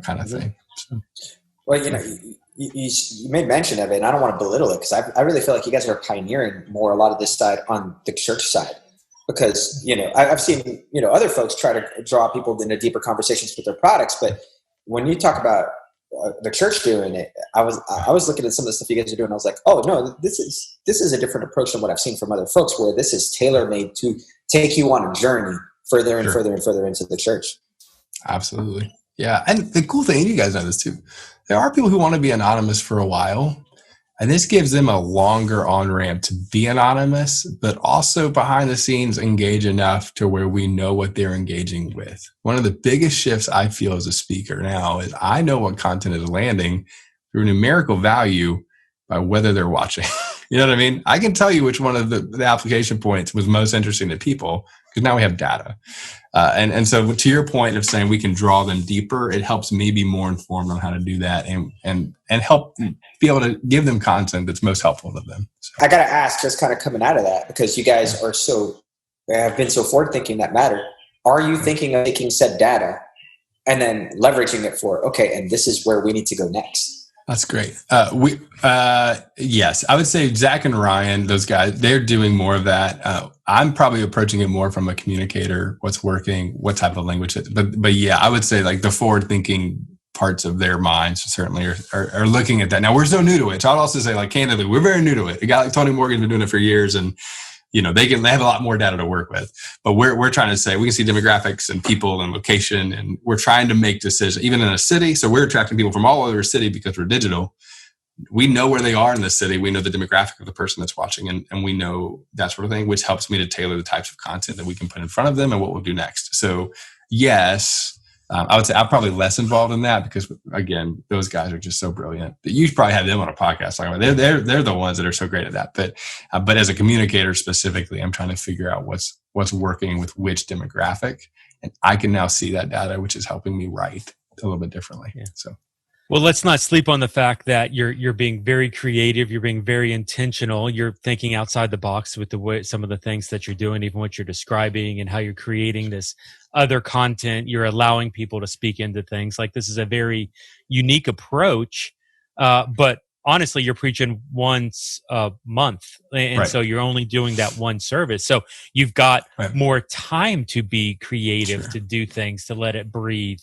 kind of thing. So.
Well, you made mention of it, and I don't want to belittle it because I really feel like you guys are pioneering more a lot of this side on the church side. Because I've seen other folks try to draw people into deeper conversations with their products, but when you talk about the church doing it, I was looking at some of the stuff you guys are doing. I was like, oh no, this is a different approach than what I've seen from other folks, where this is tailor made to take you on a journey further and further and further into the church.
Absolutely. Yeah. And the cool thing, you guys know this too, there are people who want to be anonymous for a while, and this gives them a longer on-ramp to be anonymous, but also behind the scenes engage enough to where we know what they're engaging with. One of the biggest shifts I feel as a speaker now is I know what content is landing through numerical value by whether they're watching. You know what I mean? I can tell you which one of the application points was most interesting to people because now we have data. And so to your point of saying we can draw them deeper, it helps me be more informed on how to do that and help be able to give them content that's most helpful to them. So.
I got to ask, just kind of coming out of that, because you guys have been so forward thinking that matter. Are you thinking of taking said data and then leveraging it for, okay, and this is where we need to go next?
That's great. Yes, I would say Zach and Ryan, those guys, they're doing more of that. I'm probably approaching it more from a communicator, what's working, what type of language. But yeah, I would say like the forward thinking parts of their minds certainly are looking at that. Now we're so new to it. So I'd also say, like, candidly, we're very new to it. A guy like Tony Morgan's been doing it for years, and they have a lot more data to work with. But we're trying to say we can see demographics and people and location, and we're trying to make decisions even in a city. So we're attracting people from all over the city because we're digital. We know where they are in the city. We know the demographic of the person that's watching, and we know that sort of thing, which helps me to tailor the types of content that we can put in front of them and what we'll do next. So yes, I would say I'm probably less involved in that because, again, those guys are just so brilliant. You probably have them on a podcast. They're the ones that are so great at that. But as a communicator specifically, I'm trying to figure out what's working with which demographic, and I can now see that data, which is helping me write a little bit differently. Yeah. So.
Well, let's not sleep on the fact that you're being very creative. You're being very intentional. You're thinking outside the box with the way some of the things that you're doing, even what you're describing and how you're creating this other content. You're allowing people to speak into things. Like, this is a very unique approach. But honestly, you're preaching once a month. And right. So you're only doing that one service. So you've got right. more time to be creative, sure. to do things, to let it breathe.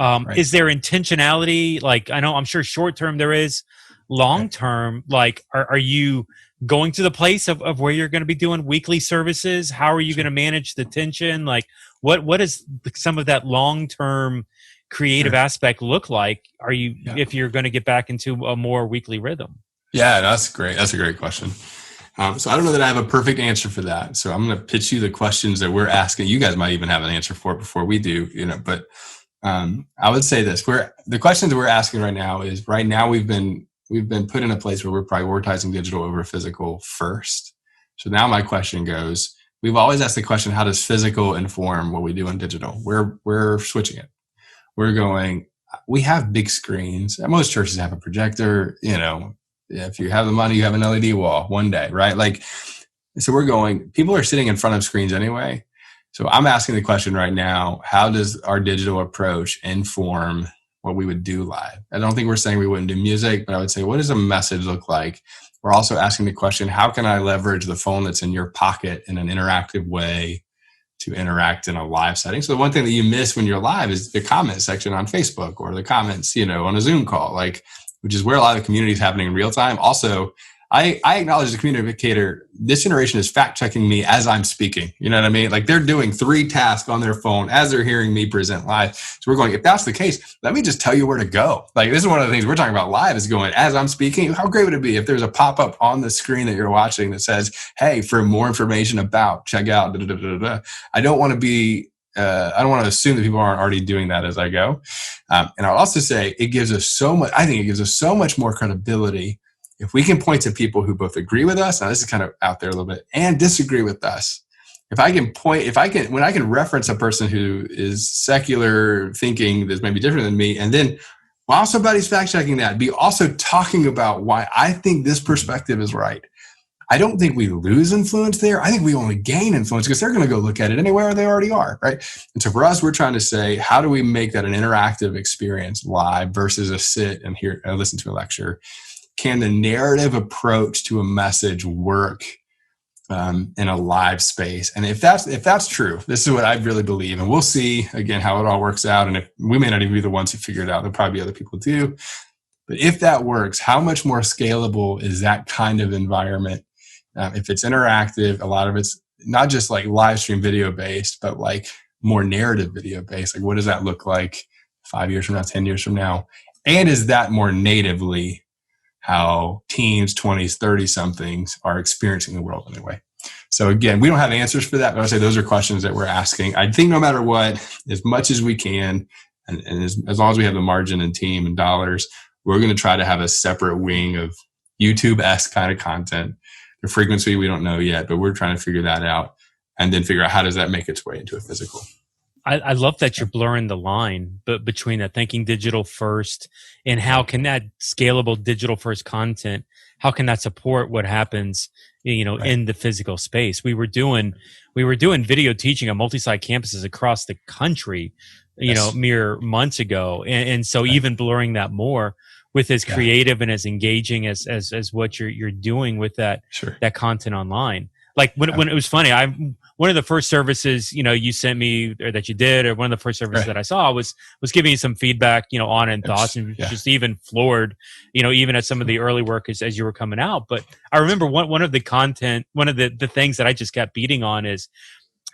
Right. Is there intentionality? Like, I'm sure short term there is. Long term, like, are you going to the place of where you're going to be doing weekly services? How are you going to manage the tension? Like, what is some of that long term creative aspect look like? Are you if you're going to get back into a more weekly rhythm? Yeah,
that's great. That's a great question. So I don't know that I have a perfect answer for that. So I'm going to pitch you the questions that we're asking. You guys might even have an answer for it before we do. But I would say this: the questions that we're asking right now is we've been put in a place where we're prioritizing digital over physical first. So now my question goes: we've always asked the question, how does physical inform what we do in digital? We're switching it. We're going, we have big screens. Most churches have a projector. If you have the money, you have an LED wall one day, right? Like, so we're going, people are sitting in front of screens anyway. So I'm asking the question right now, how does our digital approach inform what we would do live? I don't think we're saying we wouldn't do music, but I would say, what does a message look like? We're also asking the question, how can I leverage the phone that's in your pocket in an interactive way to interact in a live setting? So the one thing that you miss when you're live is the comment section on Facebook or the comments, on a Zoom call, which is where a lot of the community is happening in real time. Also, I acknowledge as a communicator, this generation is fact checking me as I'm speaking. You know what I mean? Like they're doing 3 tasks on their phone as they're hearing me present live. So we're going, if that's the case, let me just tell you where to go. Like this is one of the things we're talking about live is going as I'm speaking. How great would it be if there's a pop-up on the screen that you're watching that says, hey, for more information about, check out, da, da, da, da, da. I don't want to assume that people aren't already doing that as I go. And I'll also say I think it gives us so much more credibility if we can point to people who both agree with us, now this is kind of out there a little bit, and disagree with us. When I can reference a person who is secular thinking that's maybe different than me, and then while somebody's fact checking that, be also talking about why I think this perspective is right. I don't think we lose influence there. I think we only gain influence because they're going to go look at it anywhere they already are, right? And so for us, we're trying to say, how do we make that an interactive experience live versus a sit and hear and listen to a lecture? Can the narrative approach to a message work in a live space? And if that's true, this is what I really believe. And we'll see, again, how it all works out. And if we may not even be the ones who figure it out, there'll probably be other people too. But if that works, how much more scalable is that kind of environment? If it's interactive, a lot of it's not just like live stream video based, but like more narrative video based. Like what does that look like 5 years from now, 10 years from now? And is that more natively how teens, 20s, 30-somethings are experiencing the world in a way? So again, we don't have answers for that, but I would say those are questions that we're asking. I think no matter what, as much as we can, and as long as we have the margin and team and dollars, we're going to try to have a separate wing of YouTube-esque kind of content. The frequency, we don't know yet, but we're trying to figure that out and then figure out how does that make its way into a physical.
I love that you're blurring the line between that thinking digital first and how can that scalable digital first content, how can that support what happens, in the physical space? We were doing video teaching on multi-site campuses across the country, mere months ago. And so even blurring that more with as creative and as engaging as what you're doing with that, that content online. Like when it was funny, one of the first services, you sent me or that you did, or one of the first services that I saw was giving you some feedback, on and thoughts, and just even floored, even at some of the early work as you were coming out. But I remember one of the things that I just kept beating on is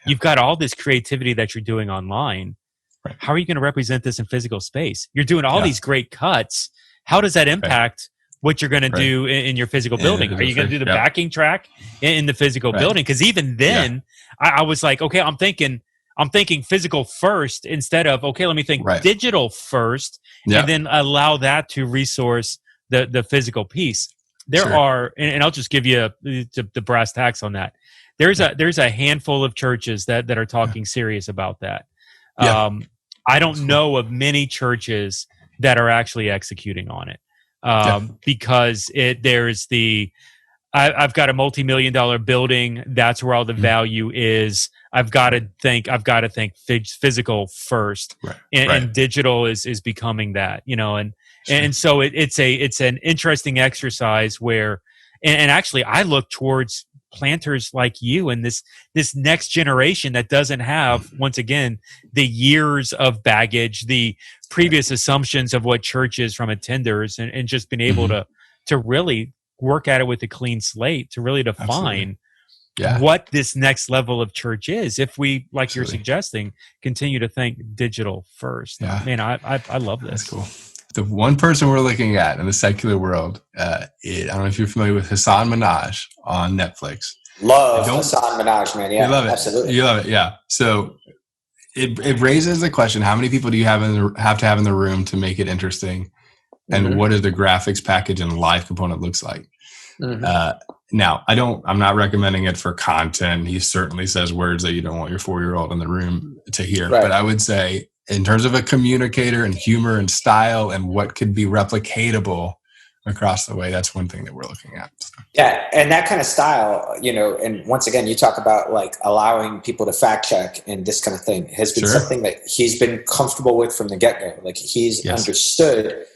you've got all this creativity that you're doing online. Right. How are you going to represent this in physical space? You're doing all these great cuts. How does that impact what you're going to do in your physical building? Are you going to do the backing track in the physical building? Because even then, I was like, okay, I'm thinking physical first instead of, okay, let me think digital first, and then allow that to resource the physical piece. There are, and I'll just give you the brass tacks on that. There's a handful of churches that are talking serious about that. I don't know of many churches that are actually executing on it. Because I've got a multi-million-dollar building. That's where all the value is. I've got to think physical first, and digital is becoming that, and so it's an interesting exercise where, and actually I look towards planters like you and this next generation that doesn't have, once again, the years of baggage, the previous assumptions of what church is from attenders, and just been able to really work at it with a clean slate to really define what this next level of church is. If we, like you're suggesting, continue to think digital first. Man, I love this.
That's cool. The one person we're looking at in the secular world, I don't know if you're familiar with Hassan Minhaj on Netflix.
Love Hassan Minhaj, man. Yeah,
you love it.
Absolutely.
You love it. Yeah. So it raises the question: how many people do you have to have in the room to make it interesting, and what is the graphics package and live component looks like? Now, I'm not recommending it for content. He certainly says words that you don't want your 4-year-old in the room to hear. But I would say, in terms of a communicator and humor and style and what could be replicatable across the way, that's one thing that we're looking at. So.
Yeah. And that kind of style, and once again, you talk about like allowing people to fact check and this kind of thing has been something that he's been comfortable with from the get-go. Like he's understood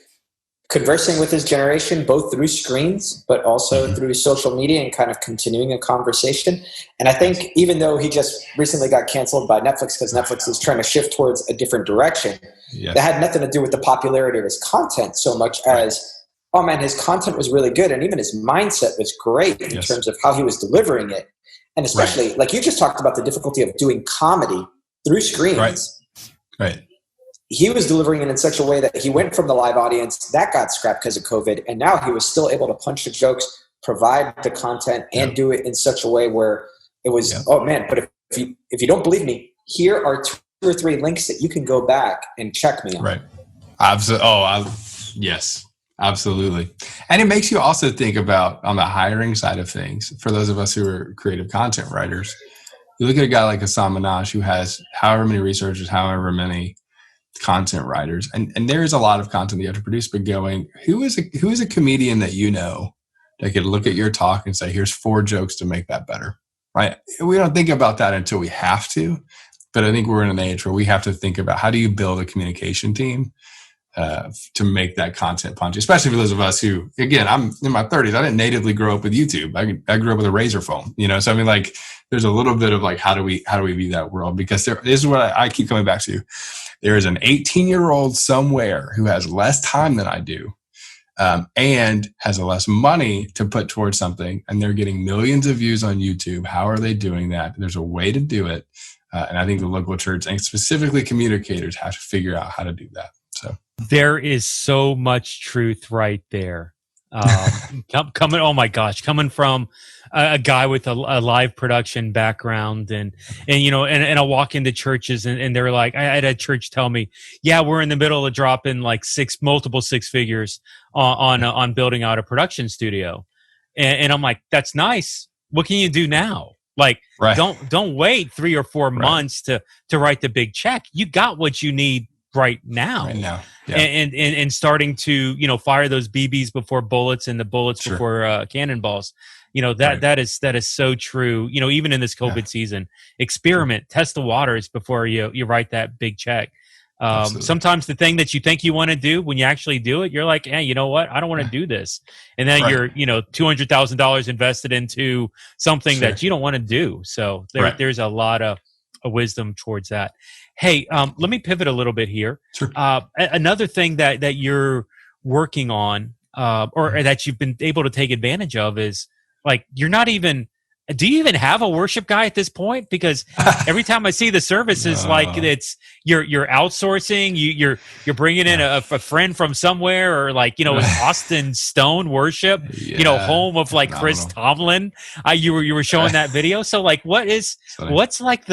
conversing with his generation, both through screens, but also through social media and kind of continuing a conversation. And I think even though he just recently got canceled by Netflix because Netflix is trying to shift towards a different direction, that had nothing to do with the popularity of his content so much as, oh man, his content was really good. And even his mindset was great in terms of how he was delivering it. And especially, like you just talked about the difficulty of doing comedy through screens.
Right.
He was delivering it in such a way that he went from the live audience that got scrapped because of COVID, and now he was still able to punch the jokes, provide the content, and do it in such a way where it was, oh man, but if you don't believe me, here are 2 or 3 links that you can go back and check me on.
Right. Yes, absolutely. And it makes you also think about on the hiring side of things, for those of us who are creative content writers, you look at a guy like Hassan Minaj who has however many researchers, however many content writers, and there is a lot of content that you have to produce, but who is a comedian that that could look at your talk and say, here's 4 jokes to make that better, right? We don't think about that until we have to, but I think we're in an age where we have to think about how do you build a communication team to make that content punchy, especially for those of us who, again, I'm in my 30s. I didn't natively grow up with YouTube. I grew up with a razor phone, so I mean, like, there's a little bit of like, how do we view that world? Because this is what I keep coming back to. There is an 18-year-old somewhere who has less time than I do and has less money to put towards something, and they're getting millions of views on YouTube. How are they doing that? There's a way to do it. And I think the local church and specifically communicators have to figure out how to do that. So
there is so much truth right there. Coming from a guy with a live production background and I walk into churches and they're like, I had a church tell me, we're in the middle of dropping like multiple 6 figures on building out a production studio. And I'm like, that's nice. What can you do now? Like, don't wait 3 or 4 months to write the big check. You got what you need right now. And starting to fire those BBs before bullets and the bullets before cannonballs. That is so true. Even in this COVID season, experiment, test the waters before you write that big check. Sometimes the thing that you think you want to do, when you actually do it, you're like, hey, you know what? I don't want to do this. And then you're, $200,000 invested into something that you don't want to do. So there's a lot of wisdom towards that. Hey, let me pivot a little bit here.
Sure.
Another thing that you're working on, or that you've been able to take advantage of is like, do you even have a worship guy at this point? Because every time I see the services, like it's you're outsourcing, you're bringing in a friend from somewhere, or like Austin Stone Worship, home of like Chris Tomlin. You were showing that video. So like, what's like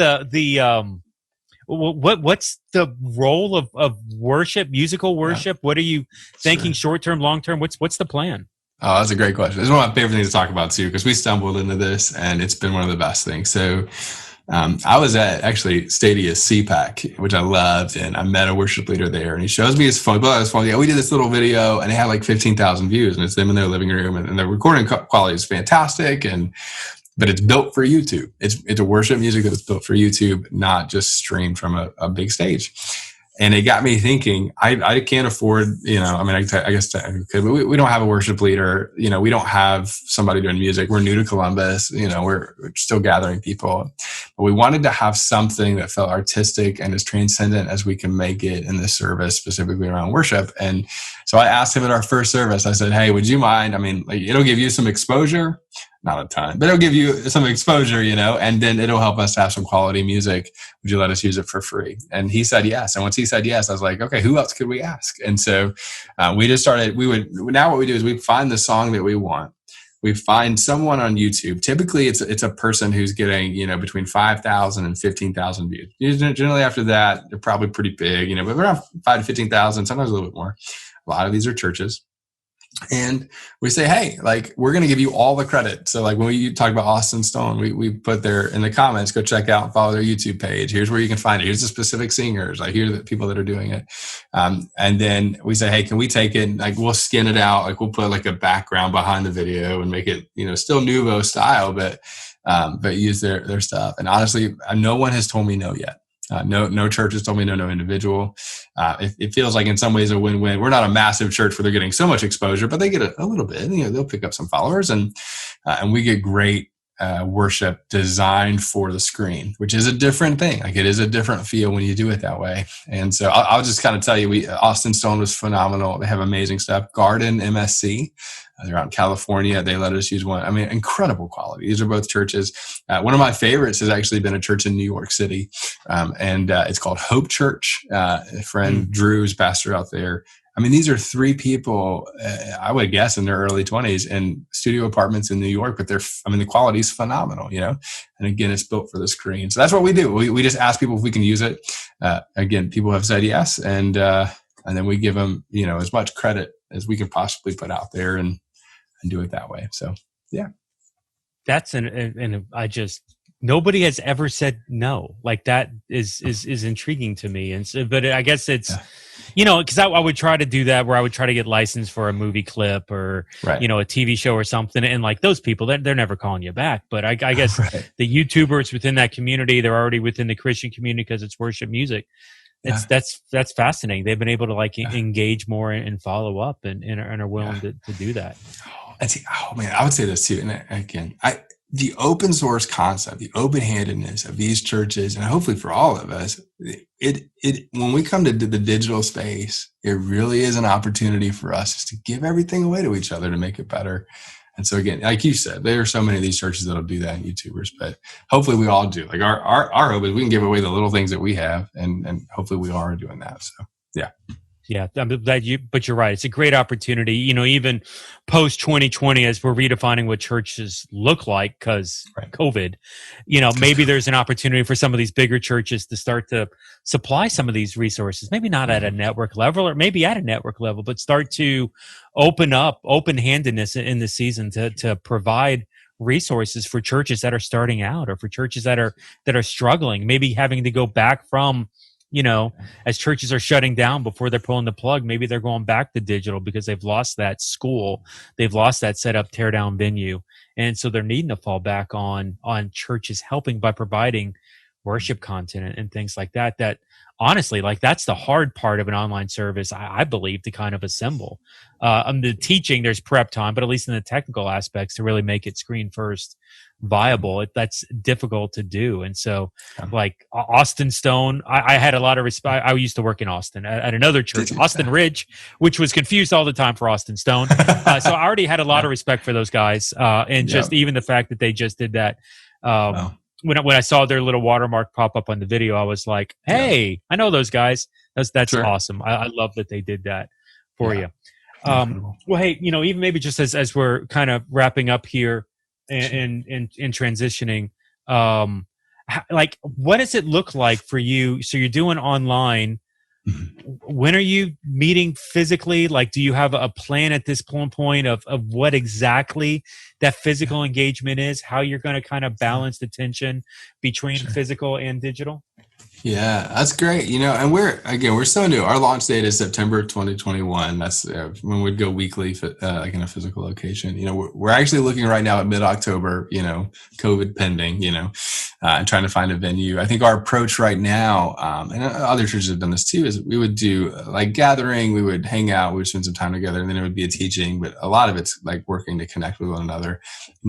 what's the role of worship, musical worship? What are you thinking, short term, long term? What's the plan?
Oh, that's a great question. It's one of my favorite things to talk about too, because we stumbled into this and it's been one of the best things. So I was at actually Stadia's CPAC, which I loved, and I met a worship leader there, and he shows me his phone. We did this little video and it had like 15,000 views, and it's them in their living room, and the recording quality is fantastic, but it's built for YouTube. It's a worship music that was built for YouTube, not just streamed from a big stage. And it got me thinking, I can't afford, I guess but we don't have a worship leader. We don't have somebody doing music. We're new to Columbus. We're still gathering people. But we wanted to have something that felt artistic and as transcendent as we can make it in this service, specifically around worship. And so I asked him at our first service, I said, hey, would you mind? I mean, like, it'll give you some exposure. Not a ton, but it'll give you some exposure, and then it'll help us have some quality music. Would you let us use it for free? And he said yes. And once he said yes, I was like, okay, who else could we ask? And so we just started, now what we do is we find the song that we want. We find someone on YouTube. Typically it's a person who's getting, between 5,000 and 15,000 views. Generally after that, they're probably pretty big, but around 5,000 to 15,000, sometimes a little bit more. A lot of these are churches. And we say, hey, like, we're going to give you all the credit. So like when we talk about Austin Stone, we put there in the comments, go check out and follow their YouTube page. Here's where you can find it. Here's the specific singers. Like, here are the people that are doing it. And then we say, hey, can we take it? Like, we'll skin it out. Like, we'll put like a background behind the video and make it, still Nuvo style, but use their stuff. And honestly, no one has told me no yet. No church has told me no individual. It feels like in some ways a win-win. We're not a massive church where they're getting so much exposure, but they get a little bit. They'll pick up some followers, and we get great worship designed for the screen, which is a different thing. Like, it is a different feel when you do it that way. And so I'll just kind of tell you, Austin Stone was phenomenal. They have amazing stuff. Garden MSC. They're out in California. They let us use one. I mean, incredible quality. These are both churches. One of my favorites has actually been a church in New York City, and it's called Hope Church. A friend Drew's pastor out there. I mean, these are three people, I would guess, in their early 20s in studio apartments in New York, but the quality is phenomenal, And again, it's built for the screen. So that's what we do. We just ask people if we can use it. Again, people have said yes, and then we give them, as much credit as we can possibly put out there and do it that way. So, yeah.
That's nobody has ever said no. Like, that is intriguing to me. And so, but I guess it's, because I would try to do that, where I would try to get licensed for a movie clip or, a TV show or something. And like, those people, they're never calling you back. But I guess the YouTubers within that community, they're already within the Christian community because it's worship music. That's fascinating. They've been able to engage more and follow up and are willing to do that.
I would say this too. And again, the open source concept, the open-handedness of these churches, and hopefully for all of us, it when we come to the digital space, it really is an opportunity for us to give everything away to each other to make it better. And so again, like you said, there are so many of these churches that'll do that, and YouTubers, but hopefully we all do. Like, our hope is we can give away the little things that we have, and hopefully we are doing that. So, yeah.
Yeah, I'm glad but you're right. It's a great opportunity, even post 2020, as we're redefining what churches look like because COVID, maybe there's an opportunity for some of these bigger churches to start to supply some of these resources, maybe not at a network level, or maybe at a network level, but start to open up open-handedness in the season to provide resources for churches that are starting out, or for churches that are struggling, maybe having to go back from, as churches are shutting down before they're pulling the plug, maybe they're going back to digital because they've lost that school, they've lost that set up, tear down venue. And so they're needing to fall back on churches helping by providing worship content and things like that. That honestly, like, that's the hard part of an online service, I believe, to kind of assemble. The teaching, there's prep time, but at least in the technical aspects, to really make it screen first viable, that's difficult to do. And so, like, Austin Stone, I had a lot of respect. I used to work in Austin at another church, Austin Ridge, which was confused all the time for Austin Stone. So I already had a lot of respect for those guys, and just even the fact that they just did that. When I saw their little watermark pop up on the video, I was like, hey, I know those guys. That's awesome. I love that they did that for you. Well, hey, even maybe just as we're kind of wrapping up here and transitioning, like, what does it look like for you? So you're doing online. When are you meeting physically? Like, do you have a plan at this point of what exactly that physical engagement is, how you're going to kind of balance the tension between physical and digital?
Yeah, that's great. And we're so new. Our launch date is September 2021. That's when we'd go weekly, like in a physical location. We're actually looking right now at mid-October, COVID pending, and trying to find a venue. I think our approach right now, and other churches have done this too, is we would do like gathering, we would hang out, we would spend some time together, and then it would be a teaching. But a lot of it's like working to connect with one another,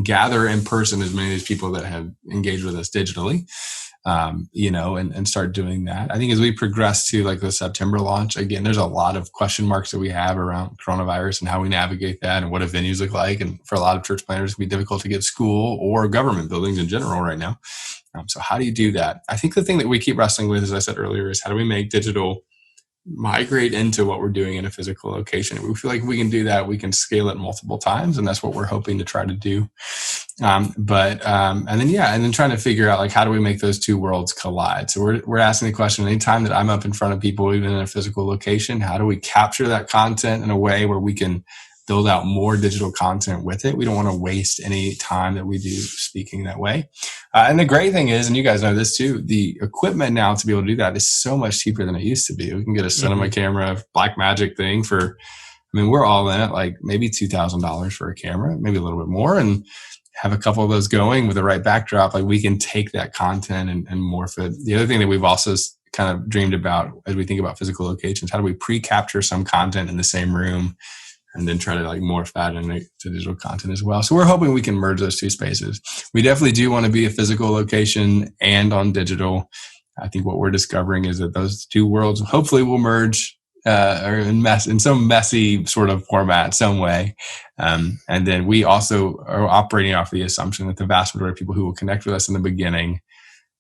gather in person as many of these people that have engaged with us digitally. And start doing that. I think as we progress to like the September launch, again, there's a lot of question marks that we have around coronavirus and how we navigate that and what do venues look like. And for a lot of church planners, it can be difficult to get school or government buildings in general right now. So how do you do that? I think the thing that we keep wrestling with, as I said earlier, is how do we make digital migrate into what we're doing in a physical location? We feel like if we can do that, we can scale it multiple times, and that's what we're hoping to try to do. And then trying to figure out, like, how do we make those two worlds collide? So we're asking the question, anytime that I'm up in front of people, even in a physical location, how do we capture that content in a way where we can build out more digital content with it. We don't want to waste any time that we do speaking that way. And the great thing is, and you guys know this too, the equipment now to be able to do that is so much cheaper than it used to be. We can get a cinema camera, Blackmagic thing for, we're all in it, like maybe $2,000 for a camera, maybe a little bit more, and have a couple of those going with the right backdrop. Like we can take that content and morph it. The other thing that we've also kind of dreamed about as we think about physical locations, how do we pre-capture some content in the same room and then try to like morph that into digital content as well. So we're hoping we can merge those two spaces. We definitely do want to be a physical location and on digital. I think what we're discovering is that those two worlds hopefully will merge or in some messy sort of format, some way. And then we also are operating off the assumption that the vast majority of people who will connect with us in the beginning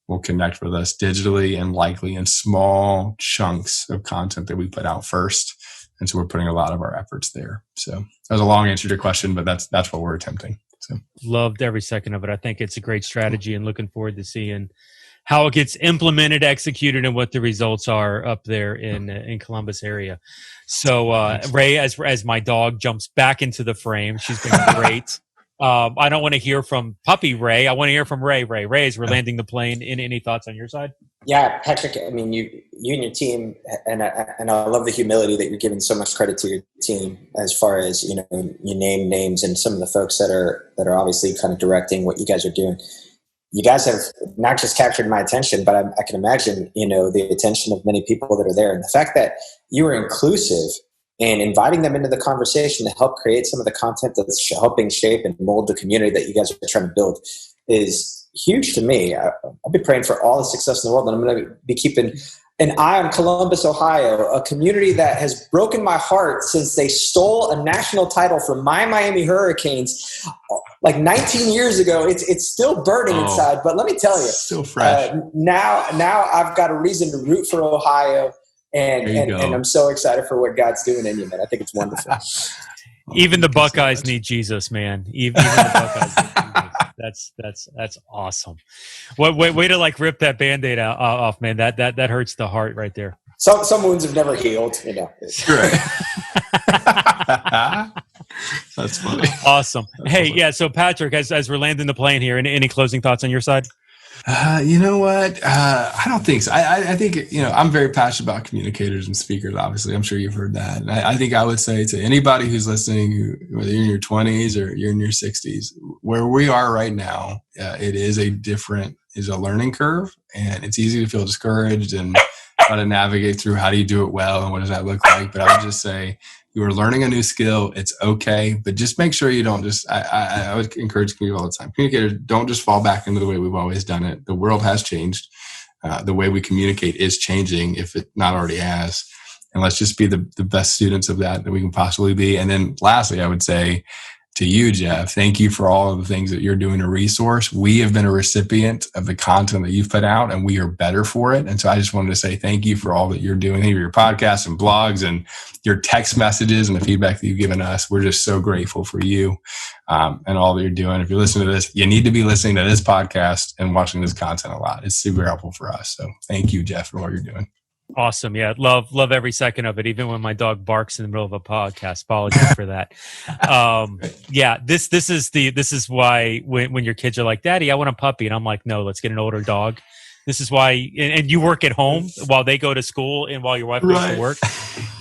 will connect with us digitally and likely in small chunks of content that we put out first. And so we're putting a lot of our efforts there. So that was a long answer to your question, but that's what we're attempting. So
loved every second of it. I think it's a great strategy and looking forward to seeing how it gets implemented, executed, and what the results are up there in Columbus area. So Ray, as my dog jumps back into the frame, she's been great. I don't want to hear from puppy Ray. I want to hear from Ray. Ray, as we're landing the plane, any thoughts on your side?
Yeah, Patrick, you and your team, and I love the humility that you're giving so much credit to your team as far as, you name names and some of the folks that are obviously kind of directing what you guys are doing. You guys have not just captured my attention, but I can imagine, the attention of many people that are there. And the fact that you were inclusive and inviting them into the conversation to help create some of the content that's helping shape and mold the community that you guys are trying to build is huge to me. I'll be praying for all the success in the world, and I'm going to be keeping an eye on Columbus, Ohio, a community that has broken my heart since they stole a national title from my Miami Hurricanes like 19 years ago. It's still burning inside, but let me tell you,
still fresh.
Now I've got a reason to root for Ohio, and I'm so excited for what God's doing in you, man. I think it's wonderful.
Even the Buckeyes need Jesus, man. Even the Buckeyes need Jesus. That's awesome. Way to like rip that Band-Aid off, man. That hurts the heart right there.
Some wounds have never healed,
Right. That's funny.
Awesome. Yeah. So Patrick, as we're landing the plane here, any closing thoughts on your side?
You know what? I don't think so. I think, I'm very passionate about communicators and speakers, obviously. I'm sure you've heard that. And I think I would say to anybody who's listening, whether you're in your 20s or you're in your 60s, where we are right now, it is a learning curve, and it's easy to feel discouraged and try to navigate through how do you do it well and what does that look like. But I would just say, you are learning a new skill. It's okay, but just make sure you don't I would encourage people all the time. Communicators, don't just fall back into the way we've always done it. The world has changed. The way we communicate is changing, if it not already has. And let's just be the best students of that we can possibly be. And then lastly, I would say to you, Jeff, thank you for all of the things that you're doing to resource. We have been a recipient of the content that you've put out, and we are better for it. And so I just wanted to say thank you for all that you're doing. Thank you for your podcasts and blogs and your text messages and the feedback that you've given us. We're just so grateful for you and all that you're doing. If you're listening to this, you need to be listening to this podcast and watching this content a lot. It's super helpful for us. So thank you, Jeff, for what you're doing.
Awesome. Yeah. Love every second of it. Even when my dog barks in the middle of a podcast, apologize for that. Yeah, this is why when your kids are like, Daddy, I want a puppy. And I'm like, no, let's get an older dog. This is why, and you work at home while they go to school and while your wife goes to work.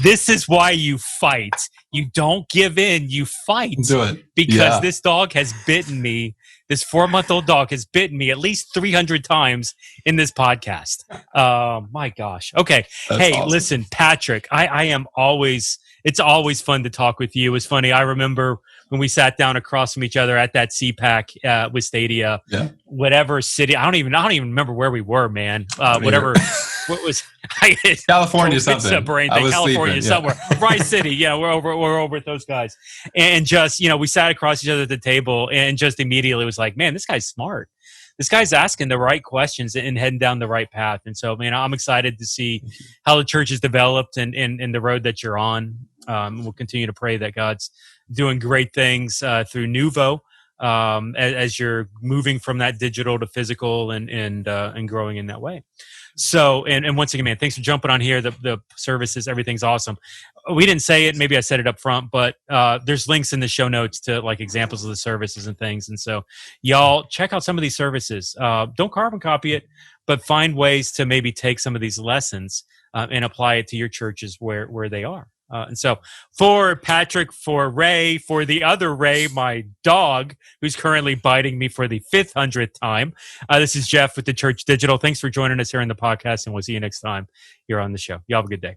This is why you fight. You don't give in, you fight.
Do it.
Because this dog has bitten me. This 4-month-old dog has bitten me at least 300 times in this podcast. My gosh. Okay. That's awesome. Listen, Patrick, it's always fun to talk with you. It's funny. I remember when we sat down across from each other at that CPAC with Stadia, whatever city. I don't even remember where we were, man. Whatever. What was
California something?
California somewhere. Rice City. Yeah, we're over at those guys. And just, we sat across each other at the table and just immediately was like, man, this guy's smart. This guy's asking the right questions and heading down the right path. And so, man, I'm excited to see how the church is developed and the road that you're on. We'll continue to pray that God's doing great things through Nuvo as you're moving from that digital to physical and growing in that way. So, and once again, man, thanks for jumping on here. The services, everything's awesome. we didn't say it, maybe I said it up front, but there's links in the show notes to like examples of the services and things. And so y'all check out some of these services. Don't carbon copy it, but find ways to maybe take some of these lessons and apply it to your churches where they are. And so for Patrick, for Ray, for the other Ray, my dog, who's currently biting me for the 500th time, this is Jeff with the Church Digital. Thanks for joining us here in the podcast, and we'll see you next time here on the show. Y'all have a good day.